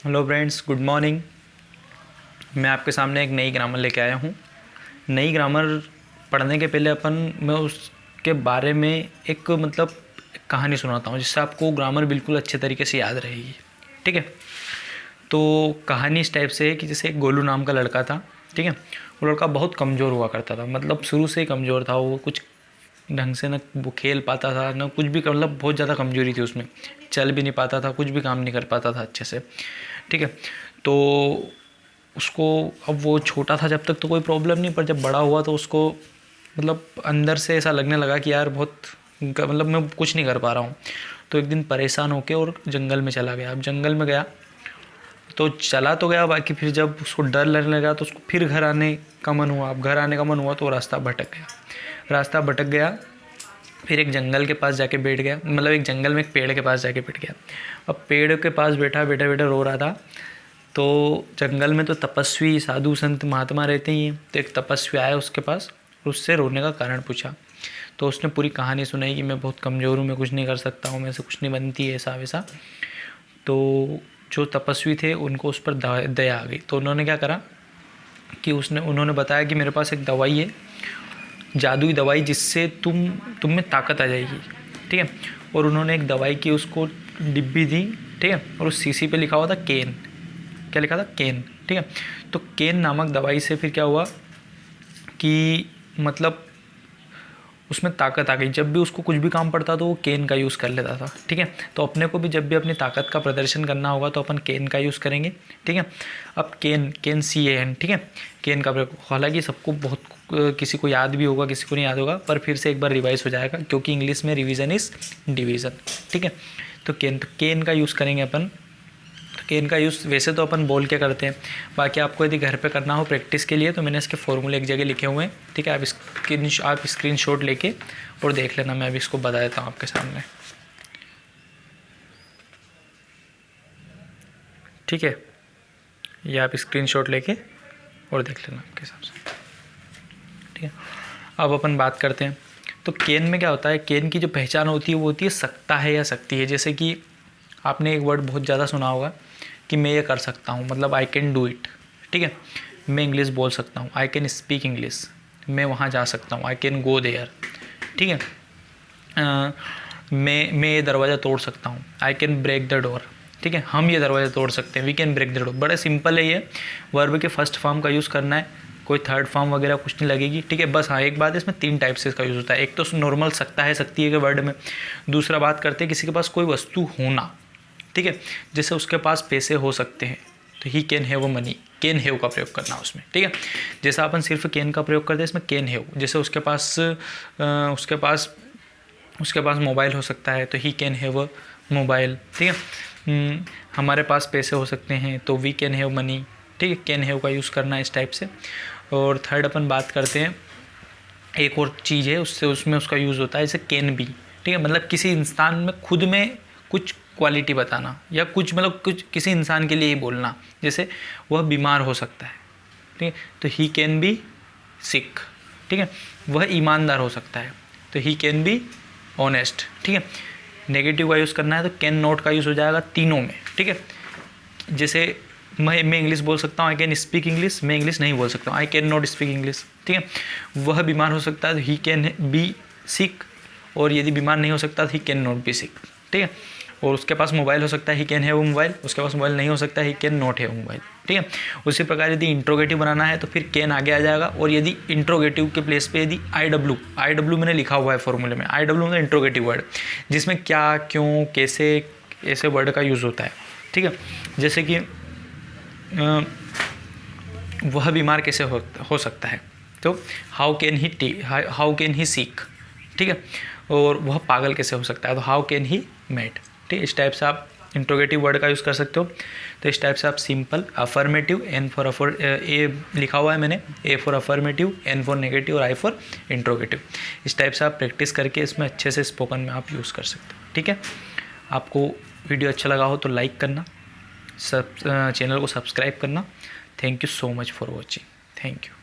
Hello friends, good morning. मैं आपके सामने एक नई ग्रामर लेके आया हूँ। नई ग्रामर पढ़ने के पहले मैं उसके बारे में एक कहानी सुनाता हूँ, जिससे आपको ग्रामर बिल्कुल अच्छे तरीके से याद रहेगी। ठीक है, तो कहानी इस टाइप से है कि जैसे एक गोलू नाम का लड़का था। ठीक है, वो लड़का बहुत कमज़ोर हुआ करता था, शुरू से ही कमज़ोर था। वो कुछ ढंग से न वो खेल पाता था, न कुछ भी, बहुत ज़्यादा कमज़ोरी थी उसमें। चल भी नहीं पाता था, कुछ भी काम नहीं कर पाता था अच्छे से। ठीक है, तो उसको, अब वो छोटा था जब तक तो कोई प्रॉब्लम नहीं, पर जब बड़ा हुआ तो उसको अंदर से ऐसा लगने लगा कि यार मैं कुछ नहीं कर पा रहा हूँ। तो एक दिन परेशान होकर और जंगल में चला गया। अब जंगल में गया तो चला तो गया, बाकी फिर जब उसको डर लगने लगा तो उसको फिर घर आने का मन हुआ। अब घर आने का मन हुआ तो रास्ता भटक गया। फिर एक जंगल के पास जाके बैठ गया, एक जंगल में एक पेड़ के पास जाके बैठ गया। अब पेड़ के पास बैठा रो रहा था। तो जंगल में तो तपस्वी, साधु, संत, महात्मा रहते ही हैं। तो एक तपस्वी आया उसके पास और उससे रोने का कारण पूछा। तो उसने पूरी कहानी सुनाई कि मैं बहुत कमज़ोर हूँ, मैं कुछ नहीं कर सकता हूँ, मेरे से कुछ नहीं बनती है, ऐसा वैसा। तो जो तपस्वी थे उनको उस पर दया आ गई। तो उन्होंने क्या करा कि उन्होंने बताया कि मेरे पास एक दवाई है, जादुई दवाई, जिससे तुम में ताकत आ जाएगी। ठीक है, और उन्होंने एक दवाई की उसको डिब्बी दी। ठीक है, और उस शीशी पे लिखा हुआ था केन। क्या लिखा था? केन। ठीक है, तो केन नामक दवाई से फिर क्या हुआ कि उसमें ताकत आ गई। जब भी उसको कुछ भी काम पड़ता तो वो केन का यूज़ कर लेता था। ठीक है, तो अपने को भी जब भी अपनी ताकत का प्रदर्शन करना होगा तो अपन केन का यूज़ करेंगे। ठीक है, अब केन CAN। ठीक है, केन का प्रयोग, हालांकि सबको बहुत, किसी को याद भी होगा, किसी को नहीं याद होगा, पर फिर से एक बार रिवाइज हो जाएगा, क्योंकि इंग्लिश में रिवीजन इज़ डिवीज़न। ठीक है, तो केन का यूज़ करेंगे अपन। केन का यूज़ वैसे तो अपन बोल के करते हैं, बाकी आपको यदि घर पे करना हो प्रैक्टिस के लिए तो मैंने इसके फॉर्मूले एक जगह लिखे हुए हैं। ठीक है, आप स्क्रीनशॉट लेके और देख लेना। मैं अभी इसको बता देता हूँ आपके सामने। ठीक है, ये आप स्क्रीनशॉट लेके और देख लेना आपके हिसाब से। ठीक है, अब अपन बात करते हैं। तो केन में क्या होता है, केन की जो पहचान होती है वो होती है सकता है या सकती है। जैसे कि आपने एक वर्ड बहुत ज़्यादा सुना होगा कि मैं ये कर सकता हूँ, आई कैन डू इट। ठीक है, मैं इंग्लिश बोल सकता हूँ, आई कैन स्पीक इंग्लिश। मैं वहाँ जा सकता हूँ, आई कैन गो देयर। ठीक है, मैं ये दरवाज़ा तोड़ सकता हूँ, I can break the door. ठीक है, हम ये दरवाज़ा तोड़ सकते हैं, we can break the door. बड़ा सिंपल है ये। वर्ब के फर्स्ट फॉर्म का यूज़ करना है, कोई थर्ड फॉर्म वगैरह कुछ नहीं लगेगी। ठीक है, बस हाँ एक बात है, इसमें 3 टाइप से इसका यूज़ होता है। एक तो नॉर्मल सकता है, सकती है के वर्ड में। दूसरा बात करते हैं किसी के पास कोई वस्तु होना। ठीक है, जैसे उसके पास पैसे हो सकते हैं तो he can have money, can have का प्रयोग करना उसमें। ठीक है, जैसा अपन सिर्फ कैन का प्रयोग करते हैं, इसमें कैन हैव। जैसे उसके पास मोबाइल हो सकता है तो ही कैन हैव मोबाइल। ठीक है, हमारे पास पैसे हो सकते हैं तो वी कैन हैव मनी। ठीक है, कैन हैव का यूज़ करना है इस टाइप से। और थर्ड अपन बात करते हैं, एक और चीज़ है उसमें उसका यूज़ होता है, जैसे कैन बी। ठीक है, किसी इंसान में खुद में कुछ क्वालिटी बताना, या कुछ किसी इंसान के लिए ही बोलना, जैसे वह बीमार हो सकता है। ठीक है, तो ही कैन बी सिक। ठीक है, वह ईमानदार हो सकता है तो ही कैन बी ऑनेस्ट। ठीक है, नेगेटिव का यूज़ करना है तो कैन नॉट का यूज़ हो जाएगा तीनों में। ठीक है, जैसे मैं इंग्लिश बोल सकता हूँ, आई कैन स्पीक इंग्लिश, मैं इंग्लिश नहीं बोल सकता हूँ, I can not speak English. ठीक है, वह बीमार हो सकता है तो ही कैन बी सिक, और यदि बीमार नहीं हो सकता तो ही कैन नॉट बी सिक। ठीक है, और उसके पास मोबाइल हो सकता है, ही कैन हैव मोबाइल। उसके पास मोबाइल नहीं हो सकता, he can not have mobile. ठीक है, उसी प्रकार यदि इंट्रोगेटिव बनाना है तो फिर कैन आगे आ जाएगा, और यदि इंट्रोगेटिव के प्लेस पे यदि आई डब्ल्यू मैंने लिखा हुआ है फॉर्मूले में, आई डब्ल्यू मतलब इंट्रोगेटिव वर्ड, जिसमें क्या, क्यों, कैसे, ऐसे वर्ड का यूज़ होता है। ठीक है, जैसे कि वह बीमार कैसे हो सकता है तो हाउ कैन ही सीक। ठीक है, और वह पागल कैसे हो सकता है तो हाउ कैन ही मैड। ठीक है, इस टाइप से आप इंट्रोगेटिव वर्ड का यूज़ कर सकते हो। तो इस टाइप से आप सिंपल, अफर्मेटिव, ए लिखा हुआ है मैंने, A for affirmative, N for negative और आई फॉर इंट्रोगेटिव। इस टाइप से आप प्रैक्टिस करके इसमें अच्छे से स्पोकन में आप यूज़ कर सकते हो। ठीक है, आपको वीडियो अच्छा लगा हो तो लाइक करना, चैनल को सब्सक्राइब करना। Thank you so much for watching. Thank you.